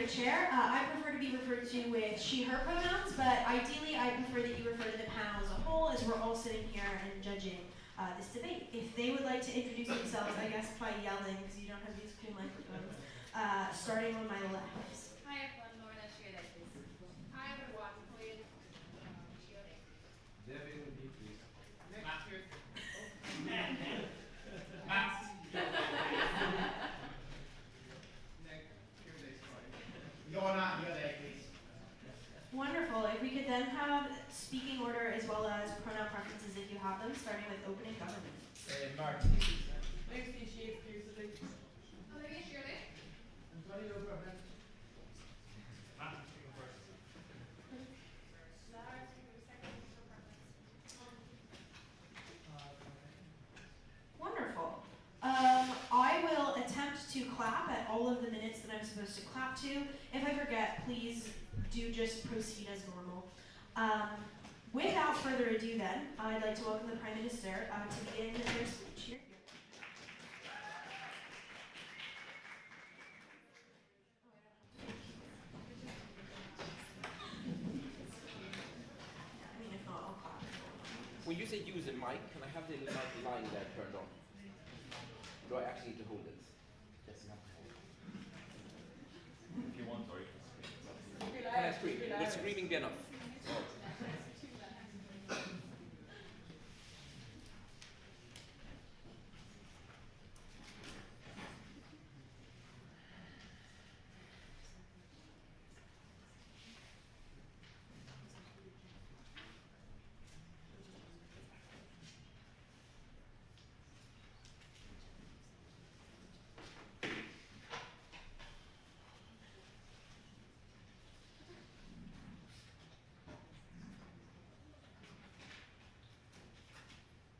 your chair. I prefer to be referred to with she, her pronouns, but ideally I prefer that you refer to the panel as a whole as we're all sitting here and judging this debate. If they would like to introduce themselves, I guess by yelling, because you don't have these two microphones, starting on my left. Hi everyone, Lauren Ashira, please. Hi everyone, Colin Chiore. Devin, please. Matthew. Yona, you're there, please. Wonderful. If we could then have speaking order as well as pronoun preferences if you have them, starting with opening government. Martin. Next Chief, please. Olivia Shirley. Antonio, no problem. Lars, second for preference. Wonderful. I will attempt to clap at all of the minutes that I'm supposed to clap to. If I forget, please do just proceed as normal. Without further ado then, I'd like to welcome the Prime Minister to begin their speech here. I mean, if not, I'll clap. When you say use a mic, can I have the line there turned on? Do I actually need to hold it? Yes, you have to hold. If you want, or you Can I scream? Would screaming be enough?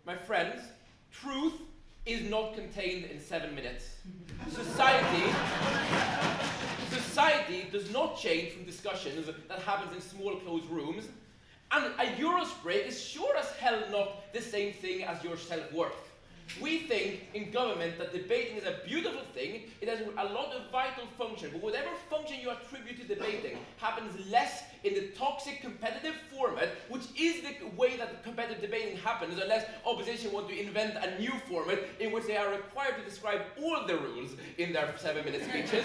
My friends, truth is not contained in 7 minutes. Society does not change from discussions that happens in small closed rooms, and a Eurospreak is sure as hell not the same thing as your self-worth. We think in government that debating is a beautiful thing, it has a lot of vital function, but whatever function you attribute to debating happens less in the toxic competitive format, which is the way that competitive debating happens, unless opposition want to invent a new format in which they are required to describe all the rules in their 7-minute speeches.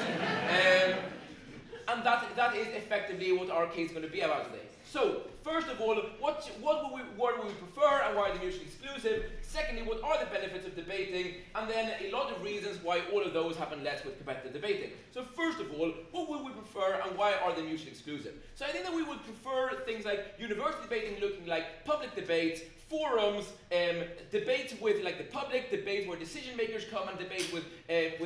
And that is effectively what our case is going to be about today. So, first of all, what would we prefer and why are they mutually exclusive? Secondly, what are the benefits of debating? And then a lot of reasons why all of those happen less with competitive debating. So first of all, what would we prefer and why are they mutually exclusive? So I think that we would prefer things like university debating looking like public debates, forums, debates with like the public, debates where decision makers come, and debates with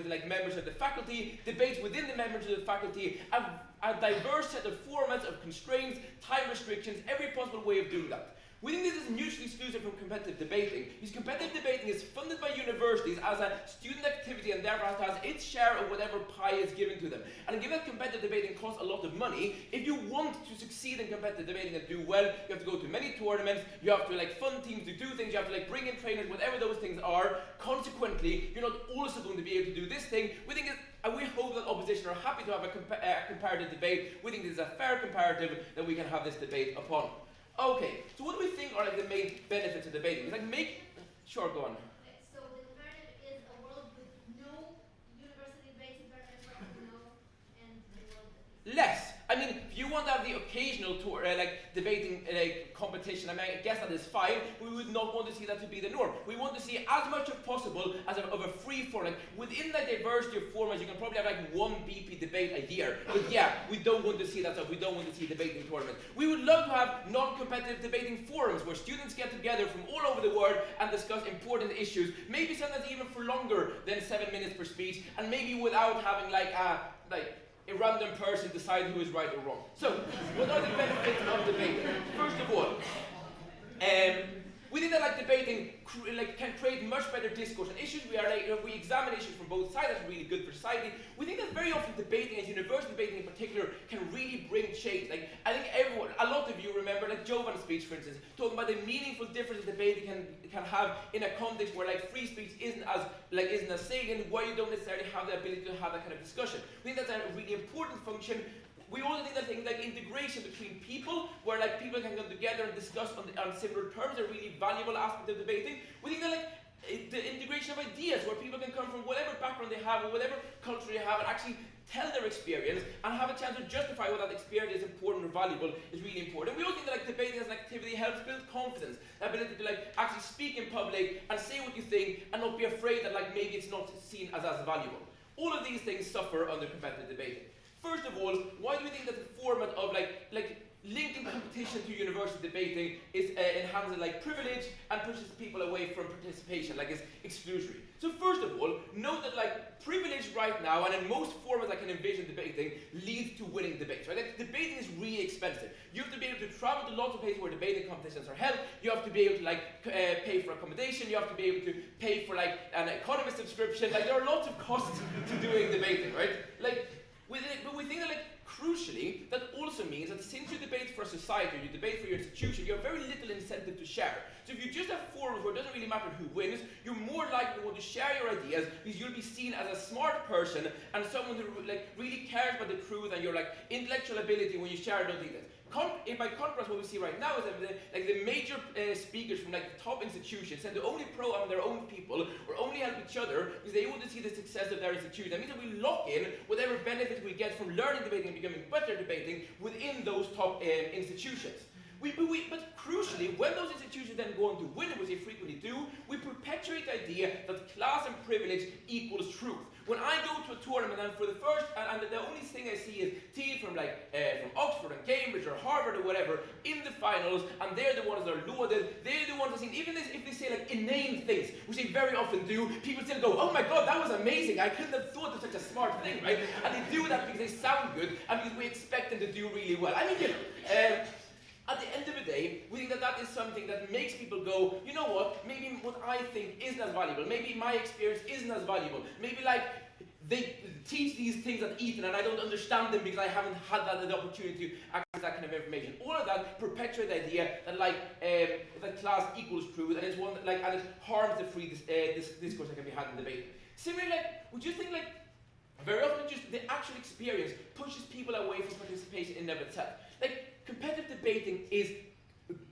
like members of the faculty, debates within the members of the faculty, a diverse set of formats, of constraints, time restrictions, every possible way of doing that. We think this is mutually exclusive from competitive debating, because competitive debating is funded by universities as a student activity and therefore has its share of whatever pie is given to them. And given that competitive debating costs a lot of money, if you want to succeed in competitive debating and do well, you have to go to many tournaments, you have to like fund teams to do things, you have to like bring in trainers, whatever those things are. Consequently, you're not also going to be able to do this thing. We think and we hope that opposition are happy to have a comparative debate. We think this is a fair comparative that we can have this debate upon. Okay, so what do we think are like the main benefits of debating? It's like sure, go on. So the alternative is a world with no university debates, and the world that is. Less. I mean, if you want to have the occasional tour, like debating competition, I mean, I guess that is fine. We would not want to see that to be the norm. We want to see as much as possible as of a free form. Like within the diversity of formats, you can probably have like one BP debate a year. But yeah, we don't want to see that stuff. We don't want to see debating tournaments. We would love to have non-competitive debating forums where students get together from all over the world and discuss important issues. Maybe sometimes even for longer than 7 minutes per speech, and maybe without having a random person decide who is right or wrong. So, what are the benefits of debating? First of all, We think that like debating can create much better discourse on issues. We examine issues from both sides. That's really good for society. We think that very often debating, as university debating in particular, can really bring change. Like I think a lot of you remember like Jovan's speech, for instance, talking about the meaningful difference that debating can have in a context where like free speech isn't as salient, where you don't necessarily have the ability to have that kind of discussion. We think that's a really important function. We also think that things like integration between people, where like people can come together and discuss on similar terms, are really valuable aspect of debating. We think that like the integration of ideas, where people can come from whatever background they have or whatever culture they have and actually tell their experience and have a chance to justify why that experience is important or valuable, is really important. We also think that like debating as an activity helps build confidence, the ability to like actually speak in public and say what you think and not be afraid that like maybe it's not seen as valuable. All of these things suffer under competitive debating. First of all, why do we think that the format of like linking competition to university debating is enhances like privilege and pushes people away from participation, like it's exclusionary? So first of all, note that like privilege right now, and in most formats I can envision debating, leads to winning debates, right? Like debating is really expensive. You have to be able to travel to lots of places where debating competitions are held. You have to be able to like pay for accommodation. You have to be able to pay for like an economist subscription. Like there are lots of costs to doing debating, right? Like, but we think that like crucially, that also means that since you debate for a society, or you debate for your institution, you have very little incentive to share. So if you just have forums where it doesn't really matter who wins, you're more likely to want to share your ideas because you'll be seen as a smart person and someone who like really cares about the truth and your like intellectual ability when you share those ideas. By contrast, what we see right now is that the major speakers from like the top institutions tend to only program their own people or only help each other because they want to see the success of their institution. That means that we lock in whatever benefits we get from learning debating and becoming better debating within those top institutions. But crucially, when those institutions then go on to win, which they frequently do, we perpetuate the idea that class and privilege equals truth. When I go to a tournament and for the first, and the only thing I see is teams from from Oxford and Cambridge or Harvard or whatever in the finals, and they're the ones that are lauded, they're the ones that seem, even if they say like inane things, which they very often do, people still go, oh my god, that was amazing, I couldn't have thought of such a smart thing, right? And they do that because they sound good, and because we expect them to do really well. I mean, you know, at the end of the day, we think that that is something that makes people go, you know what, maybe what I think isn't as valuable, maybe my experience isn't as valuable, maybe like they teach these things at Eton and I don't understand them because I haven't had the opportunity to access that kind of information. All of that perpetuates the idea that that class equals truth, and it's one that, and it harms the free discourse that can be had in debate. Similarly, would you think very often just the actual experience pushes people away from participation in and of itself? Competitive debating is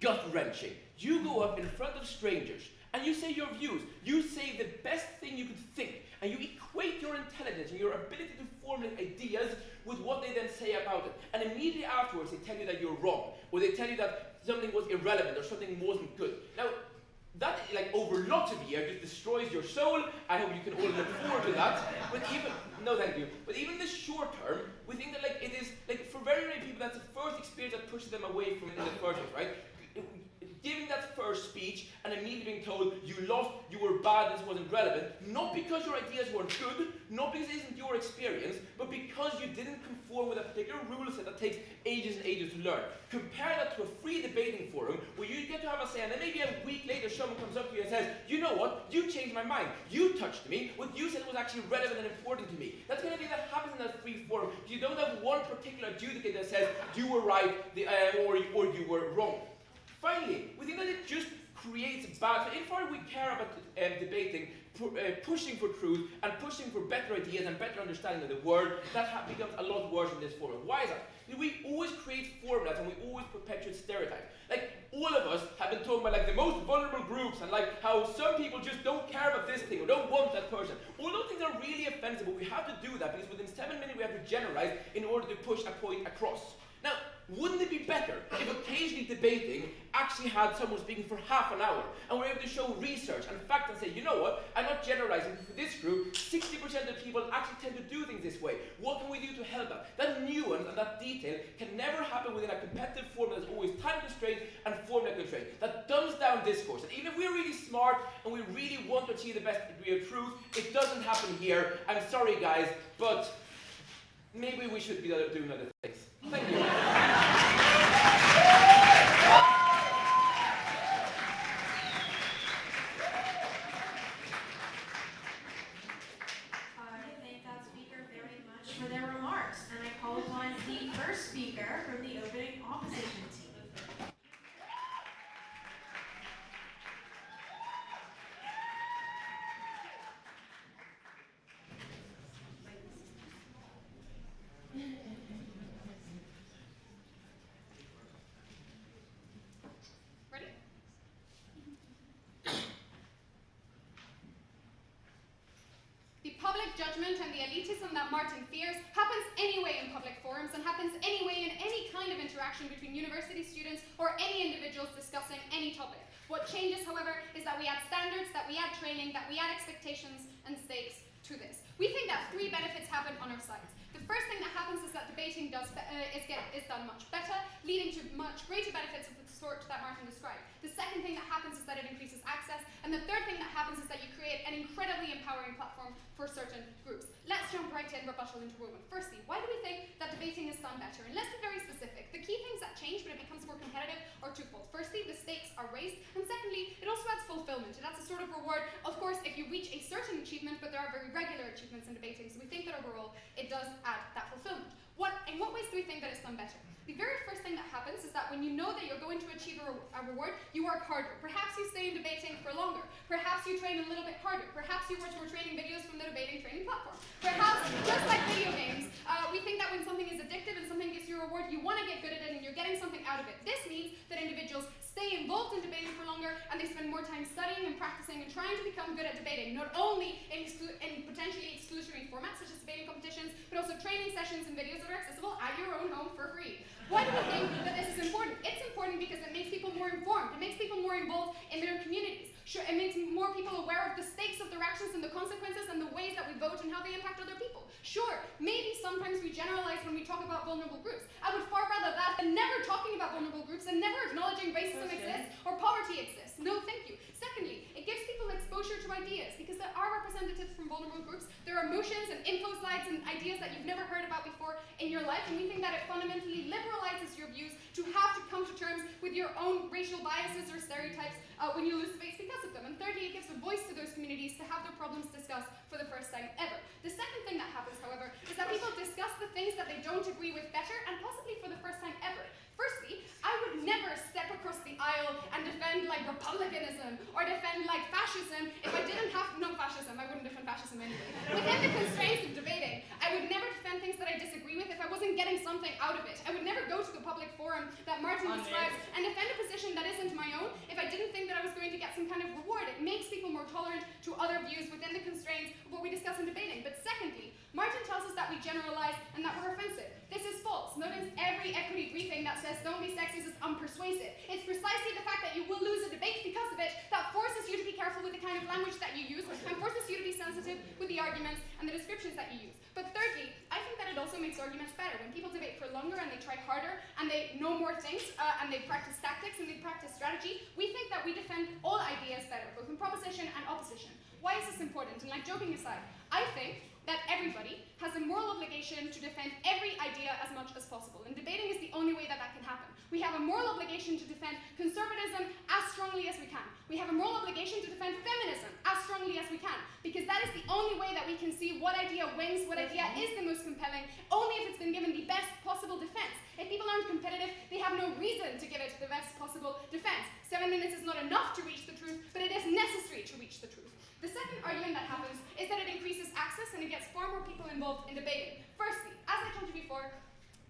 gut-wrenching. You go up in front of strangers and you say your views. You say the best thing you could think, and you equate your intelligence and your ability to formulate ideas with what they then say about it. And immediately afterwards they tell you that you're wrong, or they tell you that something was irrelevant or something wasn't good. Now, that, over lots of years, just destroys your soul. I hope you can all look forward to that. But no thank you. But even in the short term, we think that it is, for very many people, that's the first experience that pushes them away from it in the first place, right? Giving that first speech and immediately being told you lost, you were bad, this wasn't relevant, not because your ideas weren't good, not because it isn't your experience, but because you didn't conform with a particular rule set that takes ages and ages to learn. Compare that to a free debating forum where you get to have a say, and then maybe a week later someone comes up to you and says, you know what, you changed my mind, you touched me, what you said was actually relevant and important to me. That's the kind of thing that happens in that free forum. You don't have one particular adjudicator that says you were right or you were wrong. Finally, we think that it just creates bad. So insofar we care about debating, pushing for truth, and pushing for better ideas and better understanding of the world, that becomes a lot worse in this forum. Why is that? We always create formulas and we always perpetuate stereotypes. All of us have been talking about the most vulnerable groups and how some people just don't care about this thing or don't want that person. All those things are really offensive, but we have to do that because within 7 minutes we have to generalize in order to push a point across. Now, wouldn't it be better if occasionally debating actually had someone speaking for half an hour and we're able to show research and fact and say, you know what, I'm not generalizing, for this group, 60% of people actually tend to do things this way. What can we do to help that? That nuance and that detail can never happen within a competitive form that's always time constrained and formula constrained. That dumbs down discourse. And even if we're really smart and we really want to achieve the best degree of truth, it doesn't happen here. I'm sorry guys, but maybe we should be doing other things. Thank you. speaker from the opening opposition team. Ready? The public judgment and the elitism that Martin fears happens anyway in public forums and happens anyway in any kind of interaction between university students or any individuals discussing any topic. What changes, however, is that we add standards, that we add training, that we add expectations and stakes to this. We think that 3 benefits happen on our sides. The first thing that happens is that debating is done much better, leading to much greater benefits of the sort that Martin described. The second thing that happens is that it increases access, and the third thing that happens is that you create an incredibly empowering platform for certain groups. Let's jump right in, rebuttal into Roman. Firstly, why do we think that debating is done better? And let's be very specific. The key things that change when it becomes more competitive are twofold. Firstly, the stakes are raised, and secondly, it also adds fulfillment. It adds a sort of reward, of course, if you reach a certain achievement, but there are very regular achievements in debating, so we think that overall it does add that fulfillment. In what ways do we think that it's done better? The very first thing that happens is that when you know that you're going to achieve a reward, you work harder. Perhaps you stay in debating for longer. Perhaps you train a little bit harder. Perhaps you watch more training videos from the debating training platform. Perhaps, just like video games, we think that when something is addictive and something gives you a reward, you want to get good at it and you're getting something out of it. This means that individuals stay involved in debating for longer and they spend more time studying and practicing and trying to become good at debating, not only in potentially exclusionary formats such as debating competitions, but also training sessions and videos that are accessible at your own home for free. Why do we think that this is important? It's important because it makes people more informed. It makes people more involved in their communities. Sure, it makes more people aware of the stakes of their actions and the consequences and the ways that we vote and how they impact other people. Sure, maybe sometimes we generalize when we talk about vulnerable groups. I would far rather that than never talking about vulnerable groups and never acknowledging racism exists or poverty exists. No, thank you. Secondly, it gives people exposure to ideas because there are representatives from vulnerable groups. There are motions and info slides and ideas that you've never heard about before in your life, and we think that it fundamentally liberalizes your views to have to come to terms with your own racial biases or stereotypes when you lose debates because of them. And thirdly, it gives a voice to those communities to have their problems discussed for the first time ever. The second thing that happens, however, is that people discuss the things that they don't agree with better and possibly for the first time ever. Firstly, I would never step across the aisle and defend like republicanism or defend like fascism if I didn't have, no fascism, I wouldn't defend fascism anyway. Within the constraints of debating, I would never defend things that I disagree with if I wasn't getting something out of it. I would never go to the public forum that Martin describes and defend a position that isn't my own if I didn't think that I was going to get some kind of reward. It makes people more tolerant to other views within the constraints of what we discuss in debating. But secondly, Martin tells us that we generalize and that we're offensive. This is false. Notice every equity briefing that says don't be sexist is unpersuasive. It's precisely the fact that you will lose a debate because of it that forces you to be careful with the kind of language that you use and forces you to be sensitive with the arguments and the descriptions that you use. But thirdly, I think that it also makes arguments better. When people debate for longer and they try harder and they know more things and they practice tactics and they practice strategy, we think that we defend all ideas better, both in proposition and opposition. Why is this important? And like joking aside, I think that everybody has a moral obligation to defend every idea as much as possible. And debating is the only way that that can happen. We have a moral obligation to defend conservatism as strongly as we can. We have a moral obligation to defend feminism as strongly as we can, because that is the only way that we can see what idea wins, what idea is the most compelling, only if it's been given the best possible defense. If people aren't competitive, they have no reason to give it the best possible defense. 7 minutes is not enough to reach the truth, but it is necessary to reach the truth. The second argument that happens is that it increases access and it gets far more people involved in debating. Firstly, as I told you before,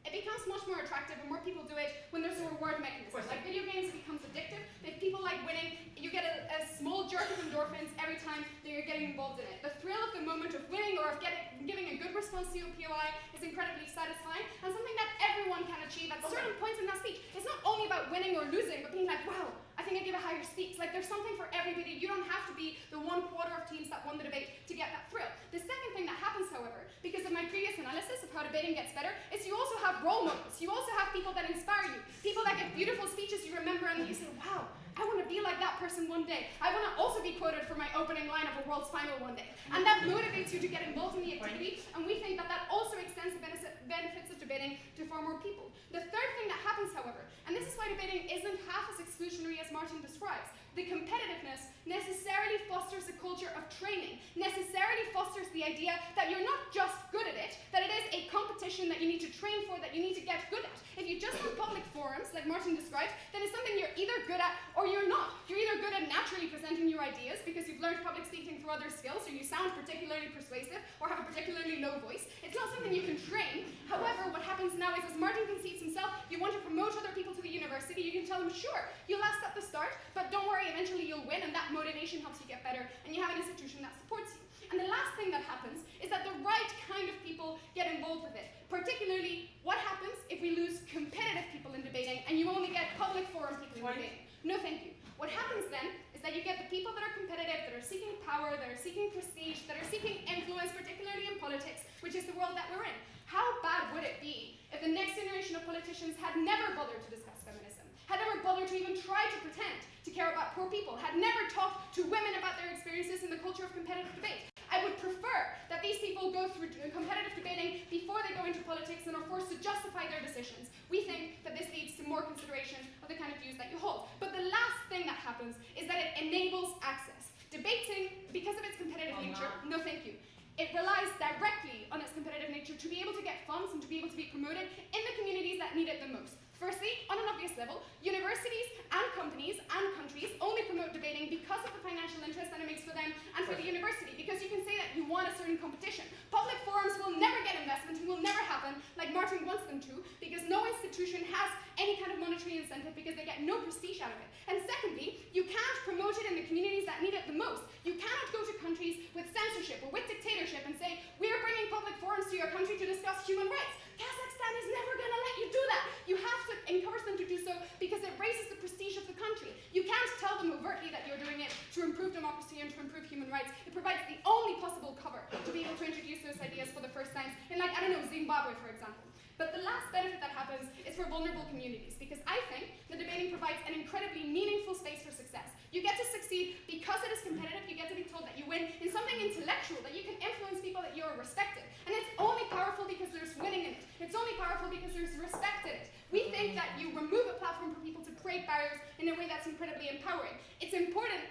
it becomes much more attractive and more people do it when there's a reward mechanism. Like video games, it becomes addictive. If people like winning, you get a small jerk of endorphins every time that you're getting involved in it. The thrill of the moment of winning or of giving a good response to your POI is incredibly satisfying and something that everyone can achieve at certain points in that speech. It's not only about winning or losing, but being like, wow, I think I gave a higher speech. Like there's something for everybody. You don't have to be the 1/4 of teams that won the debate to get that thrill. The second thing that happens, however, because of my previous analysis of how debating gets better, is you also have role models. You also have people that inspire you. People that give beautiful speeches you remember and you say, wow, I want to be like that person one day. I want to also be quoted for my opening line of a world's final one day. And that motivates you to get involved in the activity, and we think that that also extends the benefits of debating to far more people. The third thing that happens, however, and this is why debating isn't half as exclusionary as Martin describes, the competitiveness necessarily fosters a culture of training, necessarily fosters the idea that you're not just good at it, that it is a competition that you need to train for, that you need to get good at. just have public forums, like Martin described, then it's something you're either good at or you're not. You're either good at naturally presenting your ideas because you've learned public speaking through other skills, or you sound particularly persuasive or have a particularly low voice. It's not something you can train. However, what happens now is, as Martin concedes himself, you want to promote other people to the university, you can tell them, sure, you'll last at the start, but don't worry, eventually you'll win, and that motivation helps you get better, and you have an institution that supports you. And the last thing that happens is that the right kind of people get involved with it. Particularly, what happens if we lose competitive people in debating and you only get public forum people in debating? No, thank you. What happens then is that you get the people that are competitive, that are seeking power, that are seeking prestige, that are seeking influence, particularly in politics, which is the world that we're in. How bad would it be if the next generation of politicians had never bothered to discuss feminism, had never bothered to even try to pretend to care about poor people, had never talked to women about their experiences in the culture of competitive debate? I would prefer that these people go through competitive debating before they go into politics and are forced to justify their decisions. We think that this leads to more consideration of the kind of views that you hold. But the last thing that happens is that it enables access. Debating, because of its competitive nature, no thank you. It relies directly on its competitive nature to be able to get funds and to be able to be promoted in the communities that need it the most. Firstly, on an obvious level, universities and companies and countries only promote debating because of the financial interest that it makes for them and for the university, because you can say that you want a certain competition. Public forums will never get investment and will never happen like Martin wants them to, because no institution has any kind of monetary incentive because they get no prestige out of it. And secondly, you can't promote it in the communities that need it the most. You cannot go to countries with censorship or with dictatorship and say, we're bringing public forums to your country to discuss human rights. Kazakhstan is never going to let you do that. You have to encourage them to do so because it raises the prestige of the country. You can't tell them overtly that you're doing it to improve democracy and to improve human rights. It provides the only possible cover to be able to introduce those ideas for the first time in, like, I don't know, Zimbabwe, for example. But the last benefit that happens is for vulnerable communities, because I think the debating provides an incredibly meaningful space for success. You get to succeed because it is competitive, you get to be told that you win in something intellectual, that you can influence people, that you're respected. And it's only powerful because there's winning in it. It's only powerful because there's respect in it. We think that you remove a platform for people to create barriers in a way that's incredibly empowering. It's important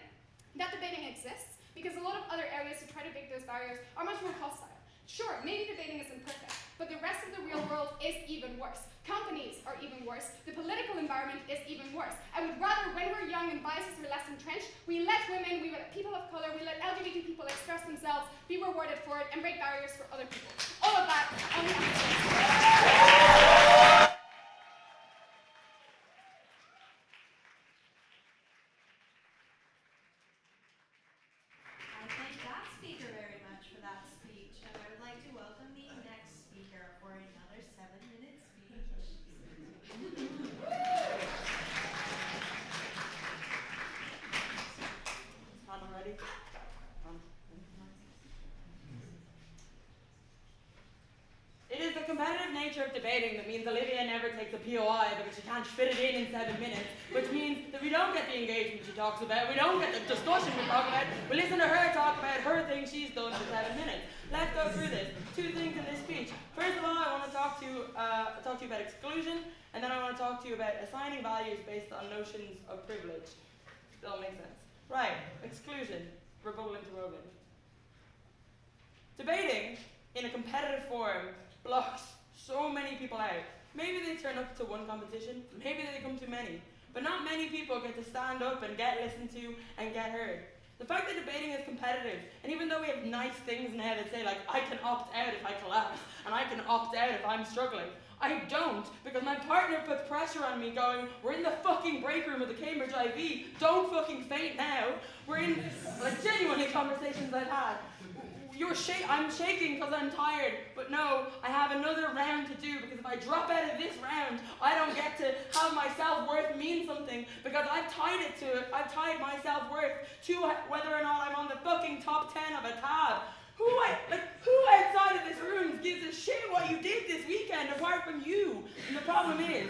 that debating exists, because a lot of other areas to try to break those barriers are much more hostile. Sure, maybe debating isn't perfect, but the rest of the real world is even worse. Companies are even worse. The political environment is even worse. I would rather, when we're young and biases are less entrenched, we let women, we let people of color, we let LGBT people express themselves, be rewarded for it, and break barriers for other people. All of that on the I thank that speaker very much for that speech, and I would like to welcome the next speaker for another 7-minute speech. Hannah, ready? It is the competitive nature of debating that means Olivia never takes a POI because she can't fit it in 7 minutes, which means that we don't get the engagement she talks about, we don't get the discussion we talk about, we listen to her talk about her thing she's done for 7 minutes. Let's go through this. 2 things in this speech. First of all, I want to talk to you about exclusion, and then I want to talk to you about assigning values based on notions of privilege. That'll make sense. Right, exclusion, rebuttal interwoven. Debating in a competitive form blocks so many people out. Maybe they turn up to one competition, maybe they come to many, but not many people get to stand up and get listened to and get heard. The fact that debating is competitive, and even though we have nice things now that say, like, I can opt out if I collapse, and I can opt out if I'm struggling, I don't, because my partner puts pressure on me going, we're in the fucking break room of the Cambridge IV, don't fucking faint now. We're in, like, genuinely conversations I've had. I'm shaking because I'm tired, but no, I have another round to do, because if I drop out of this round, I don't get to have my self-worth mean something, because I've tied my self-worth to whether or not I'm on the fucking top 10 of a tab. Who outside of this room gives a shit what you did this weekend apart from you? And the problem is,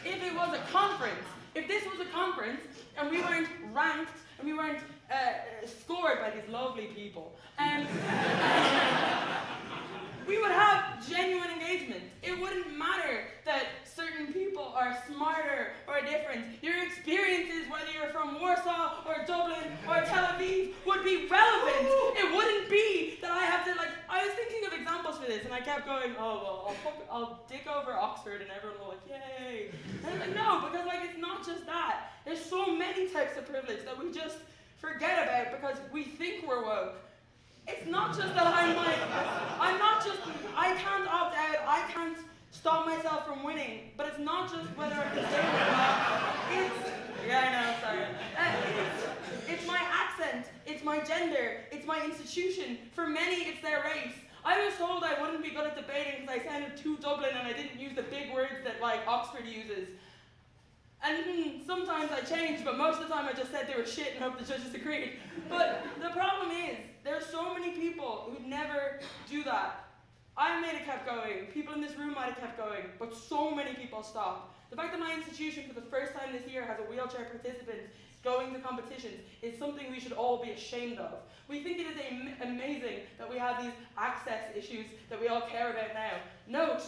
if it was a conference, if this was a conference and we weren't ranked and we weren't scored by these lovely people, we would have genuine engagement. It wouldn't matter that certain people are smarter or different. Your experiences, whether you're from Warsaw or Dublin or Tel Aviv, would be relevant. It wouldn't be that I have to, I was thinking of examples for this, and and I kept going, oh, well, I'll dig over Oxford, and everyone will like, yay. And I'm like, no, because like it's not just that. There's so many types of privilege that we just forget about because we think we're woke. It's not just that I can't opt out, I can't stop myself from winning, but it's not just whether I can say it or not. It's my accent, it's my gender, it's my institution. For many, it's their race. I was told I wouldn't be good at debating because I sounded too Dublin and I didn't use the big words that like Oxford uses. And sometimes I changed, but most of the time I just said they were shit and hoped the judges agreed. But the problem is, there are so many people who never do that. I might have kept going, people in this room might have kept going, but so many people stop. The fact that my institution for the first time this year has a wheelchair participant going to competitions is something we should all be ashamed of. We think it is amazing that we have these access issues that we all care about now. Note,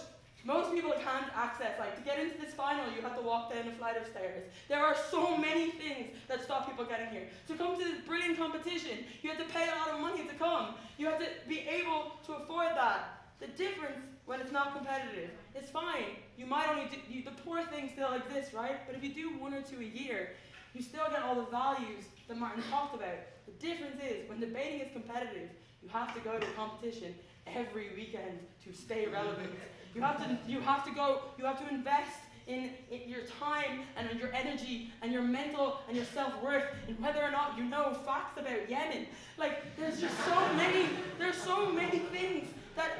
most people can't access, like to get into this final you have to walk down a flight of stairs. There are so many things that stop people getting here. To come to this brilliant competition, you have to pay a lot of money to come. You have to be able to afford that. The difference when it's not competitive, it's fine. You might only do, the poor thing still exists, right? But if you do 1 or 2 a year, you still get all the values that Martin talked about. The difference is, when debating is competitive, you have to go to a competition every weekend to stay relevant. You have to invest in your time and in your energy and your mental and your self-worth in whether or not you know facts about Yemen. Like, there's so many things that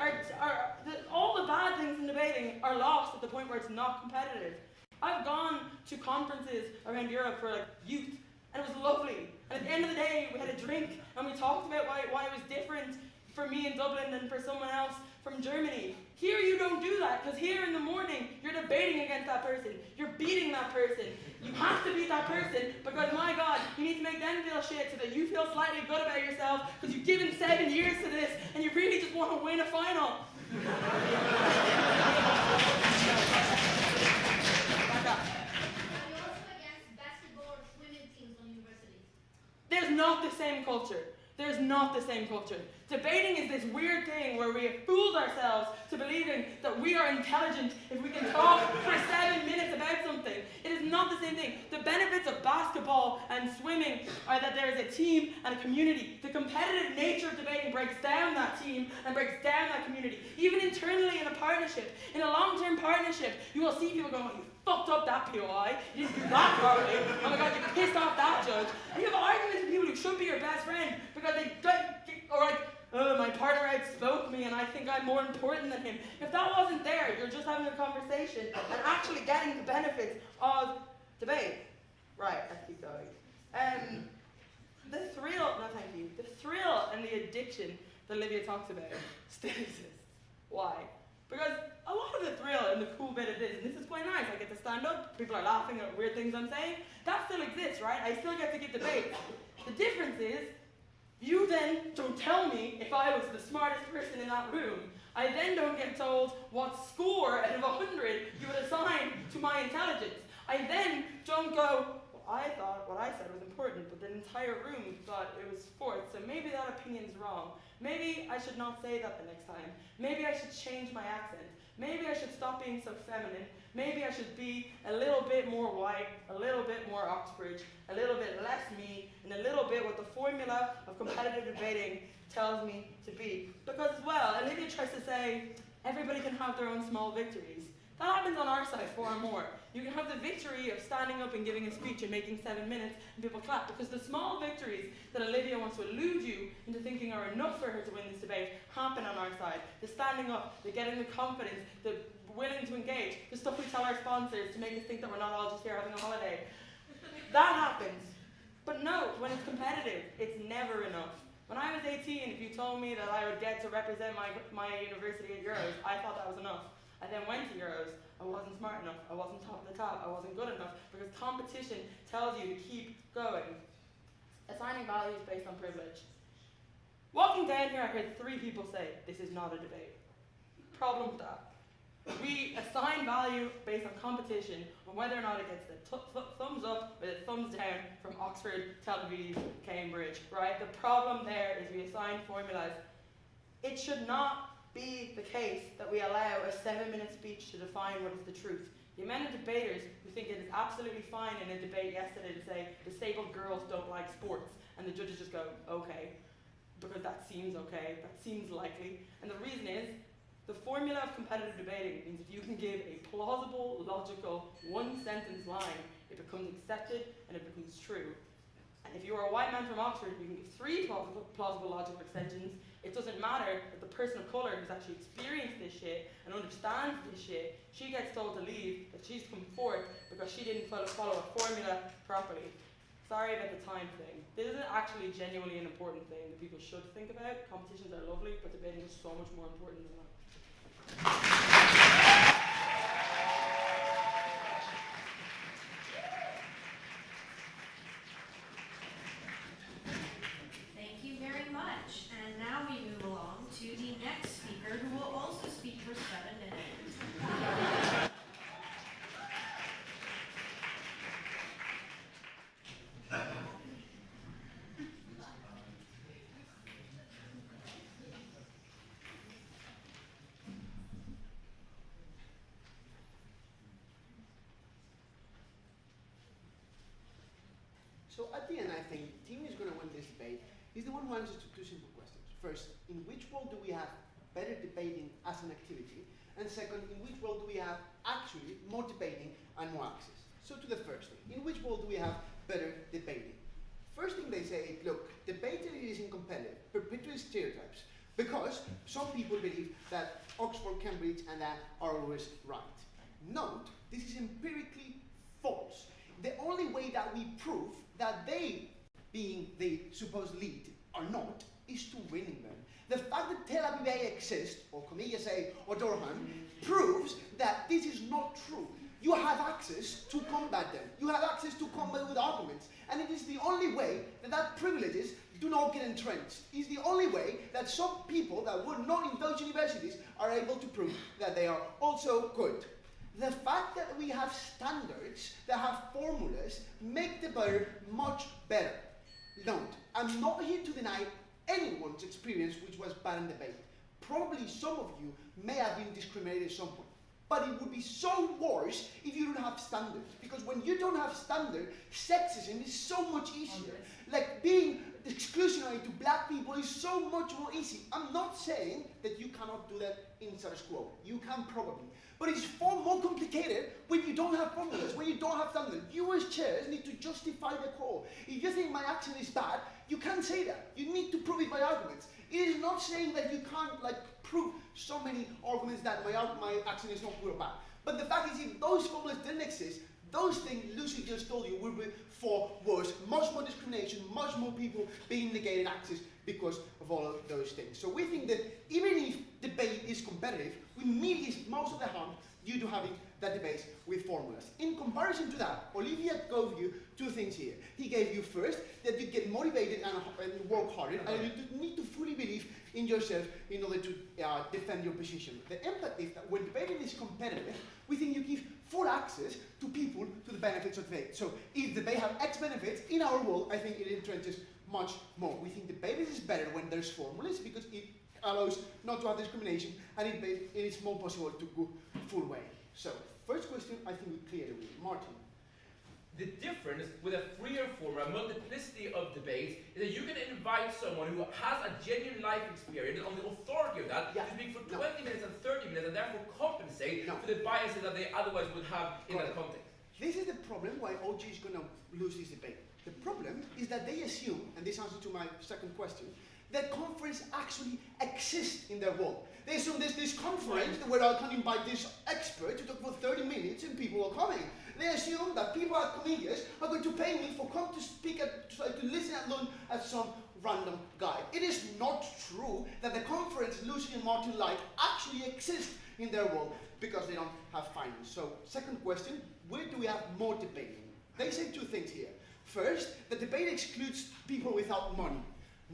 all the bad things in debating are lost at the point where it's not competitive. I've gone to conferences around Europe for like youth, and it was lovely. And at the end of the day, we had a drink and we talked about why it was different for me in Dublin than for someone else from Germany. Here you don't do that, because here in the morning, you're debating against that person. You're beating that person. You have to beat that person because, my God, you need to make them feel shit so that you feel slightly good about yourself because you've given 7 years to this and you really just want to win a final. Are you also against basketball or swimming teams on universities? There's not the same culture. There's not the same culture. Debating is this weird thing where we have fooled ourselves to believing that we are intelligent if we can talk for 7 minutes about something. It is not the same thing. The benefits of basketball and swimming are that there is a team and a community. The competitive nature of debating breaks down that team and breaks down that community. Even internally in a partnership, in a long-term partnership, you will see people going, oh, you fucked up that POI, you didn't do that properly, oh my God, you pissed off that judge. And you have arguments with people who should be your best friend because or like, oh, my partner outspoke me and I think I'm more important than him. If that wasn't there, you're just having a conversation and actually getting the benefits of debate. Right, let's keep going. The thrill and the addiction that Olivia talks about still exists. Why? Because a lot of the thrill and the cool bit of this, and this is quite nice, I get to stand up, people are laughing at weird things I'm saying, that still exists, right? I still get to give debates. The difference is, you then don't tell me if I was the smartest person in that room. I then don't get told what score out of 100 you would assign to my intelligence. I then don't go, well, I thought what I said was important, but the entire room thought it was fourth, so maybe that opinion's wrong. Maybe I should not say that the next time. Maybe I should change my accent. Maybe I should stop being so feminine. Maybe I should be a little bit more white, a little bit more Oxbridge, a little bit less me, and a little bit what the formula of competitive debating tells me to be. Because as well, Olivia tries to say, everybody can have their own small victories. That happens on our side far more. You can have the victory of standing up and giving a speech and making 7 minutes and people clap, because the small victories that Olivia wants to elude you into thinking are enough for her to win this debate happen on our side. The standing up, the getting the confidence, the willing to engage, the stuff we tell our sponsors to make us think that we're not all just here having a holiday. That happens. But no, when it's competitive, it's never enough. When I was 18, if you told me that I would get to represent my university at Euros, I thought that was enough. I then went to Euros, I wasn't smart enough, I wasn't top of the top, I wasn't good enough, because competition tells you to keep going. Assigning values based on privilege. Walking down here, I heard 3 people say, this is not a debate. Problem with that. We assign value based on competition on whether or not it gets the thumbs up or the thumbs down from Oxford, Tel Aviv, Cambridge, right? The problem there is we assign formulas. It should not be the case that we allow a 7-minute speech to define what is the truth. The amount of debaters who think it is absolutely fine in a debate yesterday to say disabled girls don't like sports, and the judges just go, okay, because that seems okay, that seems likely. And the reason is, the formula of competitive debating means if you can give a plausible, logical, one-sentence line, it becomes accepted and it becomes true. And if you are a white man from Oxford, you can give 3 plausible logical extensions. It doesn't matter that the person of colour who's actually experienced this shit and understands this shit, she gets told to leave, that she's come forth because she didn't follow a formula properly. Sorry about the time thing. This is actually genuinely an important thing that people should think about. Competitions are lovely, but debating is so much more important than that. Thank you very much. And now we move along to the next speaker, who will also speak for 7 minutes. So at the end, I think the team is going to win this debate is the one who answers to 2 simple questions. First, in which world do we have better debating as an activity? And second, in which world do we have actually more debating and more access? So to the first thing, in which world do we have better debating? First thing they say, look, debating isn't competitive, perpetuates stereotypes, because some people believe that Oxford, Cambridge, and that are always right. Note, this is empirically false. The only way that we prove that they, being the supposed lead, are not, is to winning them. The fact that Tel Aviv exists, or Comillas or Durham, proves that this is not true. You have access to combat them. You have access to combat with arguments. And it is the only way that privileges do not get entrenched. It's the only way that some people that were not in those universities are able to prove that they are also good. The fact that we have standards that have formulas make the better much better. Don't. I'm not here to deny anyone's experience which was bad in debate. Probably some of you may have been discriminated at some point. But it would be so worse if you don't have standards. Because when you don't have standards, sexism is so much easier. Like being exclusionary to black people is so much more easy. I'm not saying that you cannot do that in status quo. You can probably. But it's far more complicated when you don't have formulas, when you don't have standards. You as chairs need to justify the call. If you think my action is bad, you can't say that. You need to prove it by arguments. It is not saying that you can't prove so many arguments that my action is not good or bad. But the fact is, if those formulas didn't exist, those things Lucy just told you would be far worse. Much more discrimination, much more people being negated access because of all of those things. So we think that even if debate is competitive, we mitigate most of the harm due to having that debate with formulas. In comparison to that, Olivia gave you 2 things here. He gave you first that you get motivated and work harder, and you need to fully believe in yourself in order to defend your position. The impact is that when debating is competitive, we think you give full access to people to the benefits of debate. So if debate have X benefits, in our world, I think it entrenches much more. We think debate is better when there's formulas because it allows not to have discrimination, and it is more possible to go full way. So, first question, I think we cleared it. Martin. The difference with a freer form, a multiplicity of debates, is that you can invite someone who has a genuine life experience on the authority of that to speak for 20 minutes and 30 minutes and therefore compensate for the biases that they otherwise would have in that context. This is the problem why OG is going to lose this debate. The problem is that they assume, and this answers to my second question, that conference actually exists in their world. They assume there's this conference where I can invite this expert to talk for 30 minutes and people are coming. They assume that people at Comillas are going to pay me for come to speak to listen at Lund as some random guy. It is not true that the conference Lucy and Martin like actually exists in their world because they don't have finance. So, second question, where do we have more debating? They say 2 things here. First, the debate excludes people without money.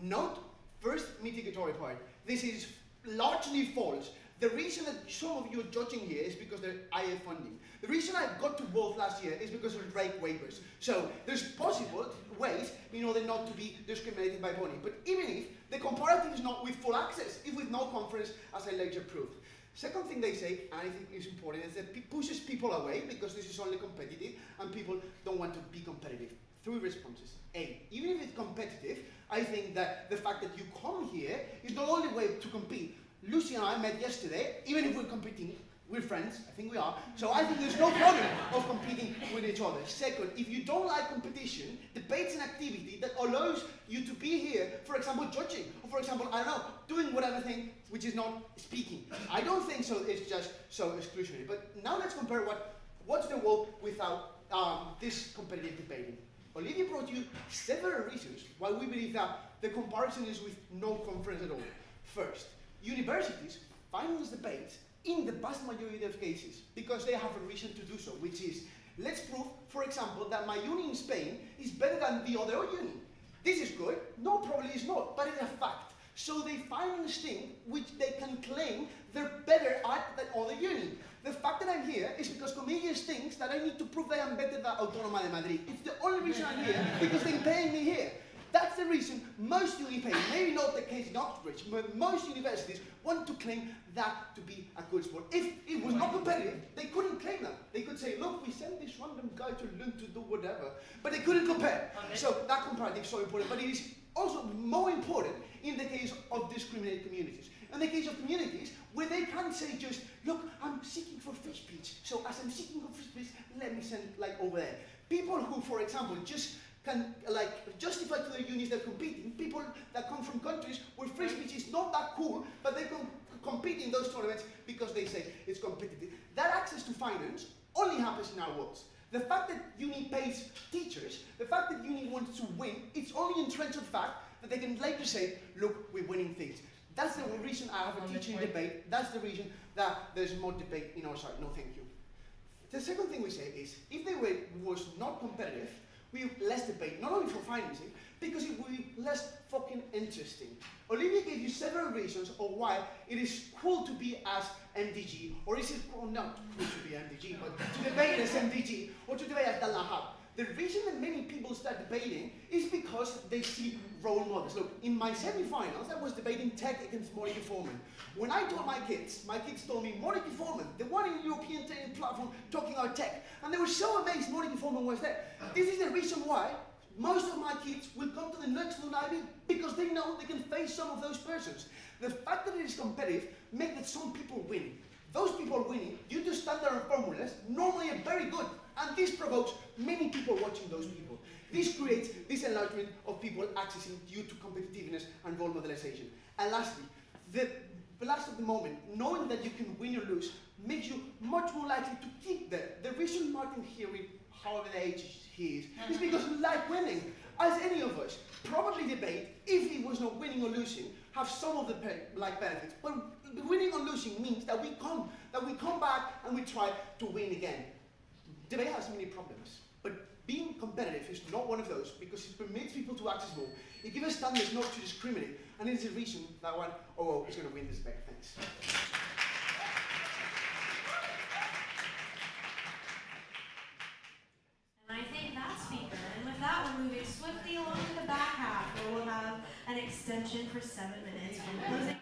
Note, first mitigatory part. This is largely false. The reason that some of you are judging here is because they're IA funding. The reason I got to both last year is because of rate waivers. So there's possible ways in order not to be discriminated by money. But even if the comparative is not with full access, if with no conference, as I later proved. Second thing they say, and I think is important, is that it pushes people away because this is only competitive and people don't want to be competitive. Three responses. A, even if it's competitive, I think that the fact that you come here is not the only way to compete. Lucy and I met yesterday, even if we're competing, we're friends, I think we are, so I think there's no problem of competing with each other. Second, if you don't like competition, debate's an activity that allows you to be here, for example, judging, or for example, I don't know, doing whatever thing which is not speaking. I don't think so it's just so exclusionary. But now let's compare what's the world without this competitive debating. Olivia brought you several reasons why we believe that the comparison is with no conference at all. First, universities finance debates in the vast majority of cases because they have a reason to do so, which is, let's prove, for example, that my uni in Spain is better than the other uni. This is good, no, probably it's not, but it's a fact. So they finance things which they can claim they're better at than other uni. The fact that I'm here is because Comillas thinks that I need to prove that I'm better than Autónoma de Madrid. It's the only reason I'm here, because they're paying me here. That's the reason most uni pay, maybe not the case in Oxbridge, but most universities want to claim that to be a good sport. If it was not competitive, they couldn't claim that. They could say, look, we sent this random guy to Lund to do whatever, but they couldn't compare. So that comparative is so important, but it is also more important in the case of discriminated communities. In the case of communities where they can't say just, look, I'm seeking for free speech, so as I'm seeking for free speech, let me send like over there. People who, for example, just can justify to their unis they're competing, people that come from countries where free speech is not that cool, but they can compete in those tournaments because they say it's competitive. That access to finance only happens in our worlds. The fact that uni pays teachers, the fact that uni wants to win, it's only entrenched the fact that they can later say, look, we're winning things. That's the reason I have a teaching debate. That's the reason that there's more debate in our side. No, thank you. The second thing we say is, if the way was not competitive, we have less debate, not only for financing, because it would be less fucking interesting. Olivia gave you several reasons of why it is cool to be as MDG, or is it cool, not cool to be MDG, but to debate as MDG, or to debate as Dalahab. The reason that many people start debating is because they see role models. Look, in my semi-finals, I was debating tech against Monica Foreman. When I told my kids told me, Monica Foreman, the one in the European training platform talking about tech, and they were so amazed Monica Foreman was there. This is the reason why most of my kids will come to the next Lund IB, because they know they can face some of those persons. The fact that it is competitive makes that some people win. Those people winning, due to standard formulas, normally are very good, and this provokes many people watching those people. This creates this enlargement of people accessing due to competitiveness and role modelization. And lastly, the last of the moment, knowing that you can win or lose, makes you much more likely to keep there. The reason Martin here, however the age he is because we like winning. As any of us, probably debate, if it was not winning or losing, have some of the benefits. But winning or losing means that we come back and we try to win again. Debate has many problems, but being competitive is not one of those, because it permits people to access more. It gives us standards not to discriminate, and it is a reason that one is going to win this debate. Thanks. And I thank that speaker. And with that, we're moving swiftly along to the back half, where we'll have an extension for 7 minutes from closing.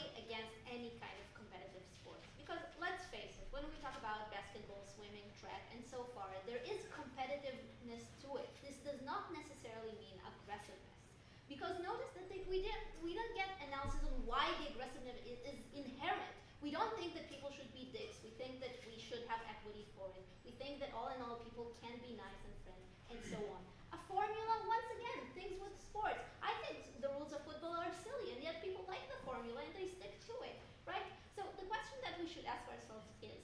generally against any kind of competitive sports. Because let's face it, when we talk about basketball, swimming, track, and so far, there is competitiveness to it. This does not necessarily mean aggressiveness. Because notice that we don't get analysis on why the aggressiveness is inherent. We don't think that people should be dicks. We think that we should have equity for it. We think that all in all, people can be nice and friendly, and so on. A formula, once again, things with sports. I think the rules of football are silly, and yet people like the formula and they stick to it, right? So the question that we should ask ourselves is,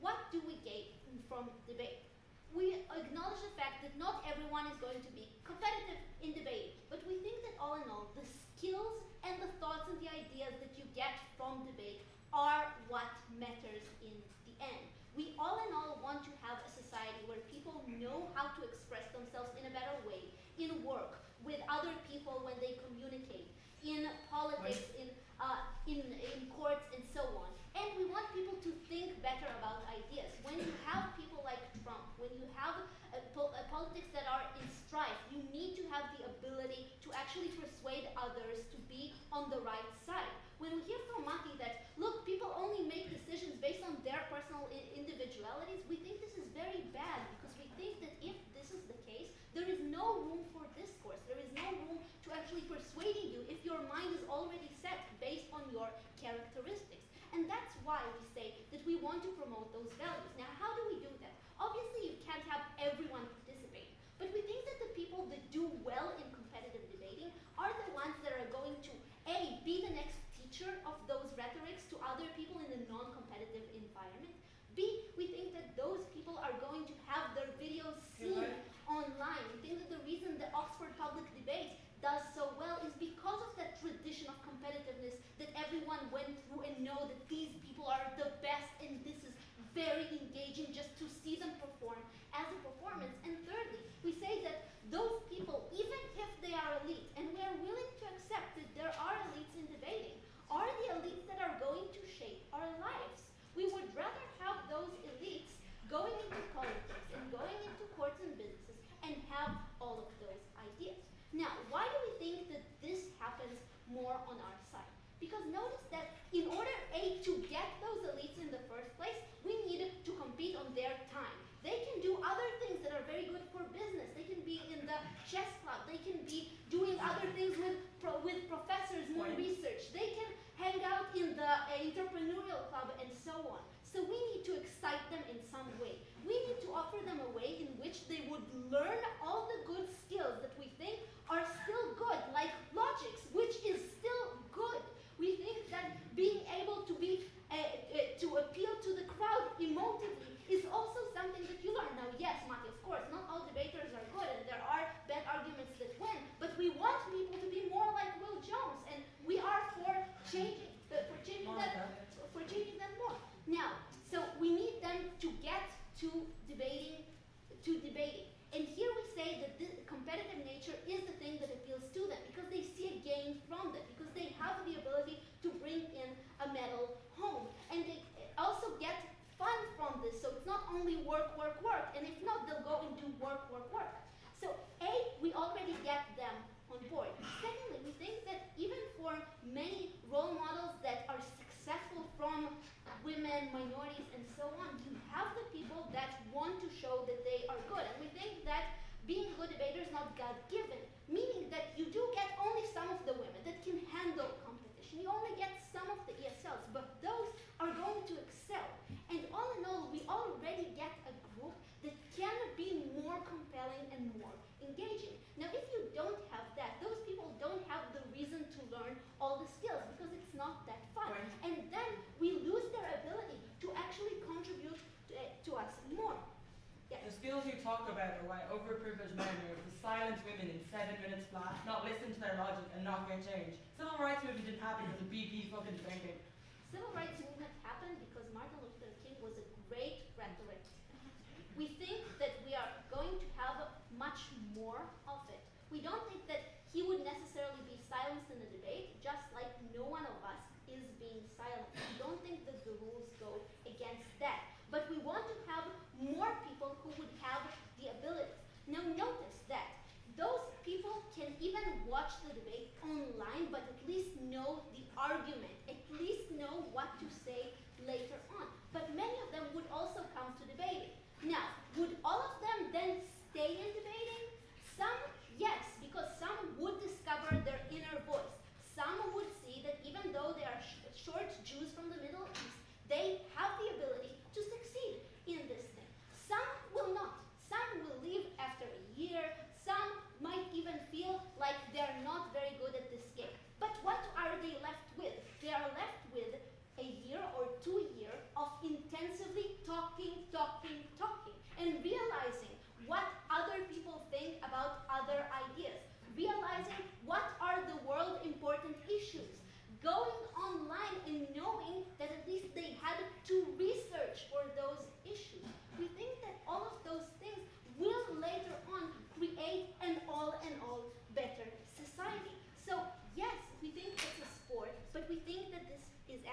what do we gain from debate? We acknowledge the fact that not everyone is going to be competitive in debating, but we think that all in all, the skills and the thoughts and the ideas that you get from debate are what matters in the end. We all in all want to have a society where people know how to express themselves in a better way, in work, with other people when they communicate, in politics, in courts, and so on. And we want people to think better about ideas. When you have people like Trump, when you have politics that are in strife, you need to have the ability to actually persuade others to be on the right side. When we hear from Mati that, look, people only make decisions based on their personal individualities, we think this is very bad, because we think that if this is the case, there is no room for discourse. There is no room to actually persuading you if your mind is already set based on your characteristics. And that's why we say that we want to promote those values. Now, how do we do that? Obviously, you can't have everyone participate, but we think that the people that do well in competitive debating are the ones that are going to, A, be the next teacher of those rhetorics to other people in a non-competitive environment. B, we think that those people are going to have their videos seen online. We think that the reason the Oxford Public Debate does so well is because of that tradition of competitiveness that everyone went through and know that these people are the best, and this is very engaging just to see them perform as a performance. And thirdly, we say that those people, even if they are elite, and we are willing to accept that there are elites in debating, are the elites that are going to shape our lives. We would rather have those elites going into politics and going into courts and businesses and have all of those ideas. Now, why do we think that this happens more on our side? Because notice that in order, A, to get those elites in the first place, we need to compete on their time. They can do other things that are very good for business. They can be in the chess club. They can be doing other things with professors, more research. They can hang out in the entrepreneurial club and so on. So we need to excite them in some way. We need to offer them a way in which they would learn all the good skills that we think are still good, like logics, which is still good. We think that being able to be to appeal to the crowd emotively is also something that you learn. Now, yes, Mati, of course, not all debaters are good, and there are bad arguments that win, but we want people to be more like Will Jones, and we are for changing that more. Now, so we need them to get to debating. And here we say that the competitive nature is the thing that appeals to them, because they see a gain from that, because they have the ability to bring in a medal home. And they also get fun from this, so it's not only work, and if not, they'll go and do work. So A, we already get them on board. Secondly, we think that even for many role models that are successful from women, minorities, and so on, you have the people that want to show that they are good. And we think that being a good debater is not God-given, meaning that you do get only some of the women that can handle competition. You only get some of the ESLs, but those are going to excel. And all in all, we already get a group that can be more compelling and more engaging. Now, if you don't have that, those people don't have the reason to learn all the skills, because it's not that fun. And then we lose their ability to actually contribute to us more. Yes. The skills you talk about are why overprivileged men are able to silence women in 7 minutes flat, not listen to their logic, and not get change. Civil rights movement didn't happen because of BP fucking drinking. Civil rights movement happened because Martin Luther King was a great rhetoric. We think that we are going to have much more of it. We don't think that he would necessarily be silenced in the debate, just like no one of us is being silenced. We don't think that the rules go against that. But we want to have more people who would have the abilities. Now notice that those people can even watch the debate online, but at least know the argument, at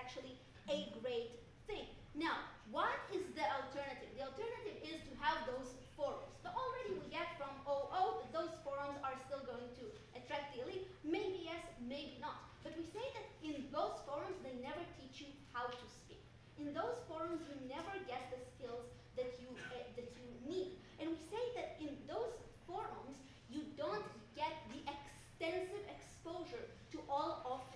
actually a great thing. Now, what is the alternative? The alternative is to have those forums. But already we get from those forums are still going to attract the elite. Maybe yes, maybe not. But we say that in those forums, they never teach you how to speak. In those forums, you never get the skills that you need. And we say that in those forums, you don't get the extensive exposure to all of